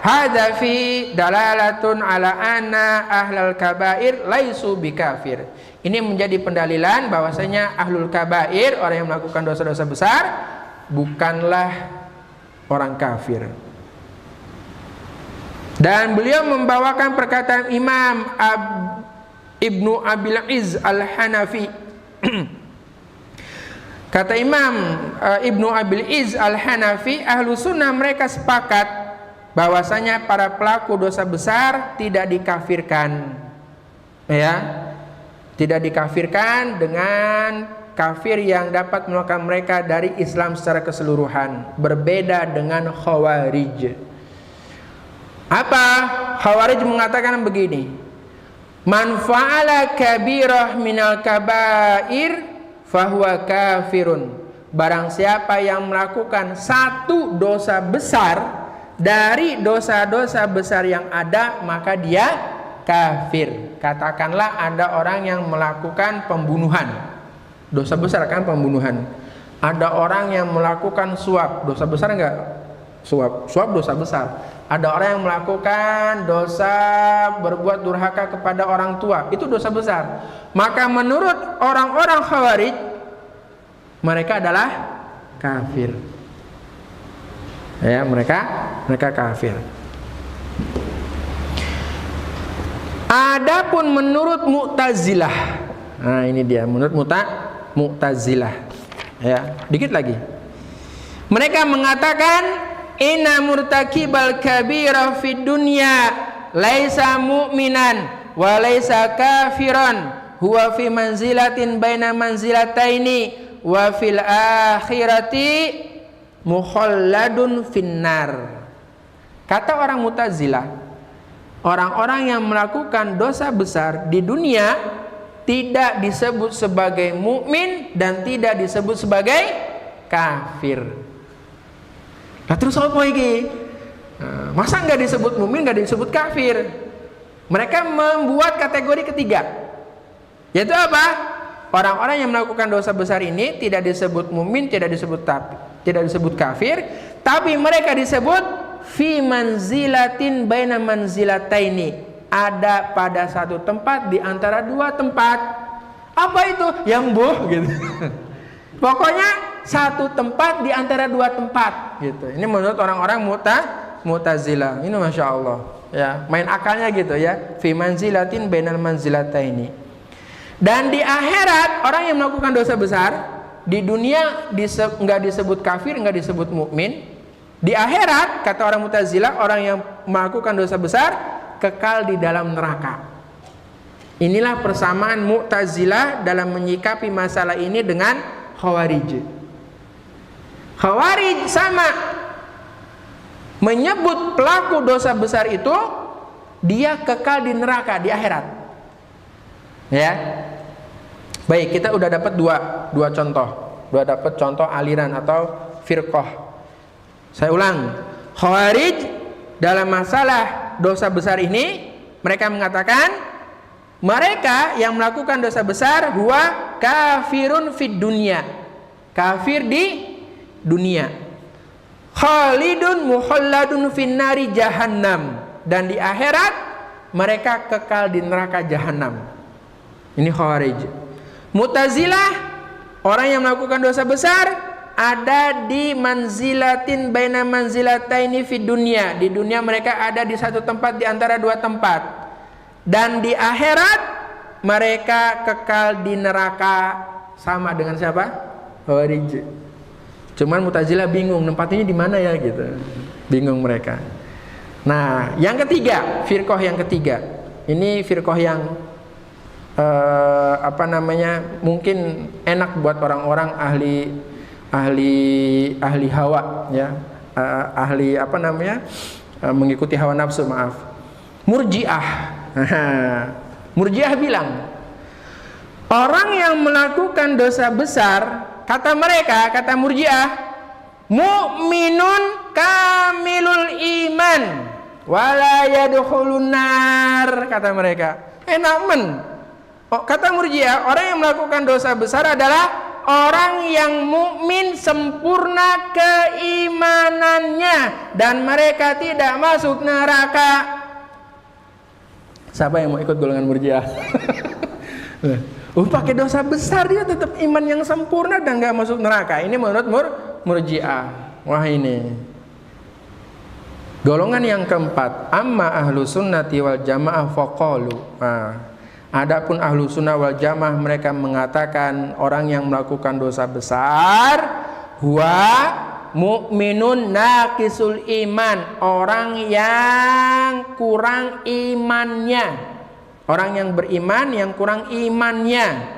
hadza fi dalalatun ala anna ahlul kabair laisu bikafir. Ini menjadi pendalilan bahwasanya ahlul kabair, orang yang melakukan dosa-dosa besar, bukanlah orang kafir. Dan beliau membawakan perkataan Imam Ibnu Abil Izz Al-Hanafi. Kata Imam Ibnu Abil Izz Al-Hanafi, ahlu sunnah mereka sepakat bahwasanya para pelaku dosa besar tidak dikafirkan, ya, tidak dikafirkan dengan kafir yang dapat mengeluarkan mereka dari Islam secara keseluruhan. Berbeda dengan Khawarij. Apa? Khawarij mengatakan begini, man fa'ala kabirah minal kabair fahuwa kafirun. Barang siapa yang melakukan satu dosa besar dari dosa-dosa besar yang ada, maka dia kafir. Katakanlah ada orang yang melakukan pembunuhan, dosa besar kan pembunuhan. Ada orang yang melakukan suap, dosa besar enggak? Suap dosa besar. Ada orang yang melakukan dosa berbuat durhaka kepada orang tua, itu dosa besar. Maka menurut orang-orang Khawarij, mereka adalah kafir. Ya, mereka kafir. Adapun menurut Mu'tazilah, Nah, ini dia menurut Mu'tazilah. Ya, dikit lagi. Mereka mengatakan inna murtakibal kabira fid dunya laisa mu'minan wa laisa kafiran huwa fi manzilatin baina manzilataini wa fil akhirati mukhalladun finnar. Kata orang Mu'tazilah, orang-orang yang melakukan dosa besar di dunia tidak disebut sebagai mukmin dan tidak disebut sebagai kafir. Nah, terus apa iki? Masa nggak disebut mukmin, nggak disebut kafir? Mereka membuat kategori ketiga, yaitu apa? Orang-orang yang melakukan dosa besar ini tidak disebut mukmin, tidak disebut kafir, tapi mereka disebut fi manzilatin baina manzilataini, ada pada satu tempat di antara dua tempat. Apa itu? Yang gitu. Pokoknya satu tempat di antara dua tempat gitu. Ini menurut orang-orang Mu'tazilah. Ini Masya Allah ya, main akalnya gitu ya. Fi manzilatin bainal manzilataini. Dan di akhirat orang yang melakukan dosa besar di dunia nggak disebut kafir, nggak disebut mukmin. Di akhirat, kata orang Mu'tazilah, orang yang melakukan dosa besar kekal di dalam neraka. Inilah persamaan Mu'tazilah dalam menyikapi masalah ini dengan Khawarij. Khawarij sama, menyebut pelaku dosa besar itu dia kekal di neraka di akhirat. Ya. Baik, kita udah dapat dua contoh. Dapat contoh aliran atau firqah. Saya ulang, Khawarij dalam masalah dosa besar ini mereka mengatakan mereka yang melakukan dosa besar huwa kafirun fid dunya, kafir di dunia, khalidun mukhalladun finnari jahannam, dan di akhirat mereka kekal di neraka jahannam. Ini Khawarij. Mu'tazilah, orang yang melakukan dosa besar ada di manzilatin baina manzilataini fid dunya. Di dunia mereka ada di satu tempat di antara dua tempat. Dan di akhirat mereka kekal di neraka. Sama dengan siapa? Khawarij. Cuman Mu'tazilah bingung tempatnya di mana ya gitu. Bingung mereka. Nah, yang ketiga, firqah yang ketiga. Ini firqah yang mungkin enak buat orang-orang ahli hawa ya, mengikuti hawa nafsu, maaf. Murji'ah. Murji'ah bilang orang yang melakukan dosa besar, kata mereka, kata Murji'ah, mu'minun kamilul iman wala yadkhulun nar, kata mereka. Enak men. Kata Murji'ah, orang yang melakukan dosa besar adalah orang yang mukmin sempurna keimanannya dan mereka tidak masuk neraka. Siapa yang mau ikut golongan Murji'ah? Pakai dosa besar dia tetap iman yang sempurna dan nggak masuk neraka. Ini menurut Murji'ah. Wah, ini golongan yang keempat. Amma ahlu sunnati wal jamaah faqalu. Adapun ahlu sunnah wal jamaah mereka mengatakan orang yang melakukan dosa besar huwa mu'minun naqisul iman, orang yang kurang imannya, orang yang beriman yang kurang imannya.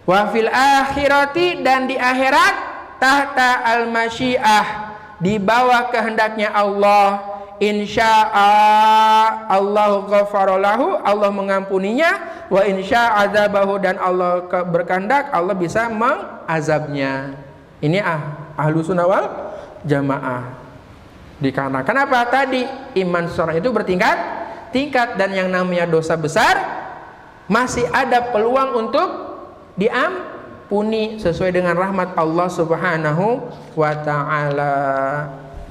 Wa fil akhirati, dan di akhirat tahta al masyiah, di bawah kehendaknya Allah. Insya'a Allah ghafaralahu, Allah mengampuninya, wa insya'a azabahu, dan Allah berkehendak Allah bisa mengazabnya. Ini ahlu sunnah wal jamaah. Dikarenakan apa? Tadi iman seorang itu bertingkat, dan yang namanya dosa besar masih ada peluang untuk diampuni sesuai dengan rahmat Allah Subhanahu wa ta'ala.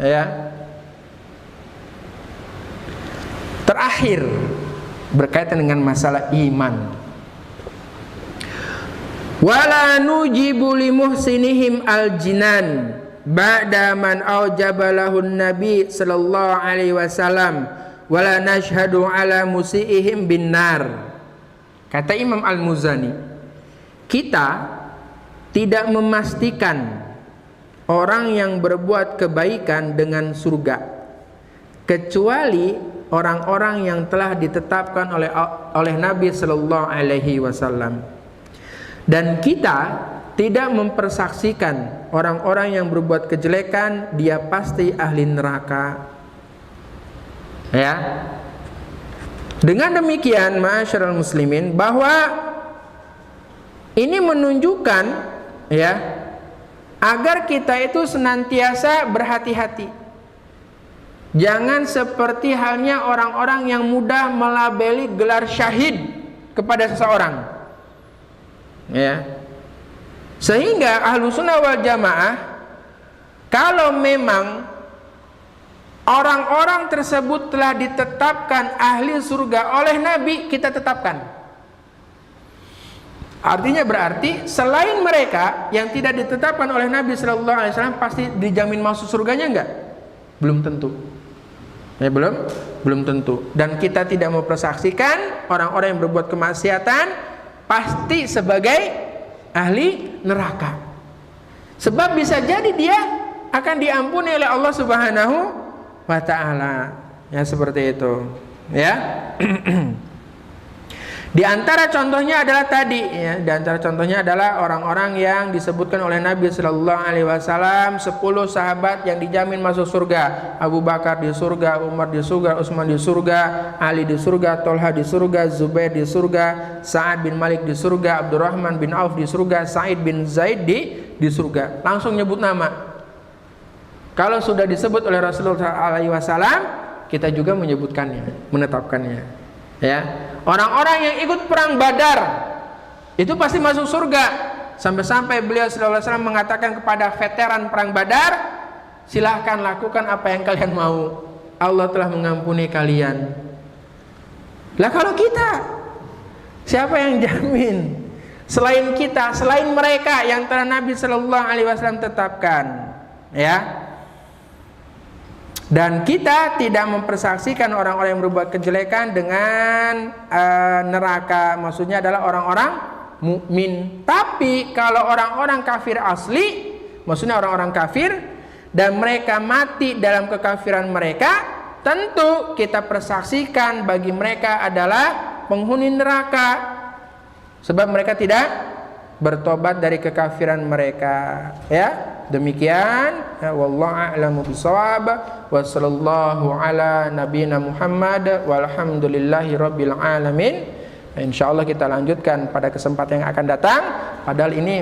Ya. Terakhir berkaitan dengan masalah iman. Wala nujibu limuhsinihim aljinan ba'da man aujaba lahun nabi sallallahu alaihi wasallam wala nashhadu ala musiihim binnar. Kata Imam Al-Muzani, kita tidak memastikan orang yang berbuat kebaikan dengan surga kecuali orang-orang yang telah ditetapkan oleh Nabi sallallahu alaihi wasallam. Dan kita tidak mempersaksikan orang-orang yang berbuat kejelekan dia pasti ahli neraka. Ya. Dengan demikian, ma'asyiral muslimin, bahwa ini menunjukkan ya agar kita itu senantiasa berhati-hati. Jangan seperti halnya orang-orang yang mudah melabeli gelar syahid kepada seseorang. Ya. Sehingga Ahlussunnah wal Jamaah, kalau memang orang-orang tersebut telah ditetapkan ahli surga oleh Nabi, kita tetapkan. Artinya berarti selain mereka yang tidak ditetapkan oleh Nabi sallallahu alaihi wasallam pasti dijamin masuk surganya enggak? Belum tentu. Ya, belum tentu. Dan kita tidak mempersaksikan orang-orang yang berbuat kemaksiatan pasti sebagai ahli neraka. Sebab bisa jadi dia akan diampuni oleh Allah Subhanahu wa ta'ala. Ya, seperti itu. Ya. Di antara contohnya adalah tadi ya, di antara contohnya adalah orang-orang yang disebutkan oleh Nabi sallallahu alaihi wasallam 10 sahabat yang dijamin masuk surga. Abu Bakar di surga, Umar di surga, Utsman di surga, Ali di surga, Tolha di surga, Zubair di surga, Sa'ad bin Malik di surga, Abdurrahman bin Auf di surga, Sa'id bin Zaid di surga. Langsung nyebut nama. Kalau sudah disebut oleh Rasulullah alaihi wasallam, kita juga menyebutkannya, menetapkannya. Ya, orang-orang yang ikut perang Badar itu pasti masuk surga. Sampai-sampai beliau sallallahu alaihi wasallam mengatakan kepada veteran perang Badar, silahkan lakukan apa yang kalian mau, Allah telah mengampuni kalian. Lah kalau kita, siapa yang jamin? Selain kita, selain mereka yang telah Nabi sallallahu alaihi wasallam tetapkan, ya. Dan kita tidak mempersaksikan orang-orang yang berbuat kejelekan dengan neraka. Maksudnya adalah orang-orang mukmin. Tapi kalau orang-orang kafir asli, maksudnya orang-orang kafir, dan mereka mati dalam kekafiran mereka, tentu kita persaksikan bagi mereka adalah penghuni neraka. Sebab mereka tidak bertobat dari kekafiran mereka. Ya. Demikian, wallahu a'lamu bishawab, wa sallallahu ala nabiyina Muhammad walhamdulillahi rabbil alamin. Insyaallah kita lanjutkan pada kesempatan yang akan datang. Padahal ini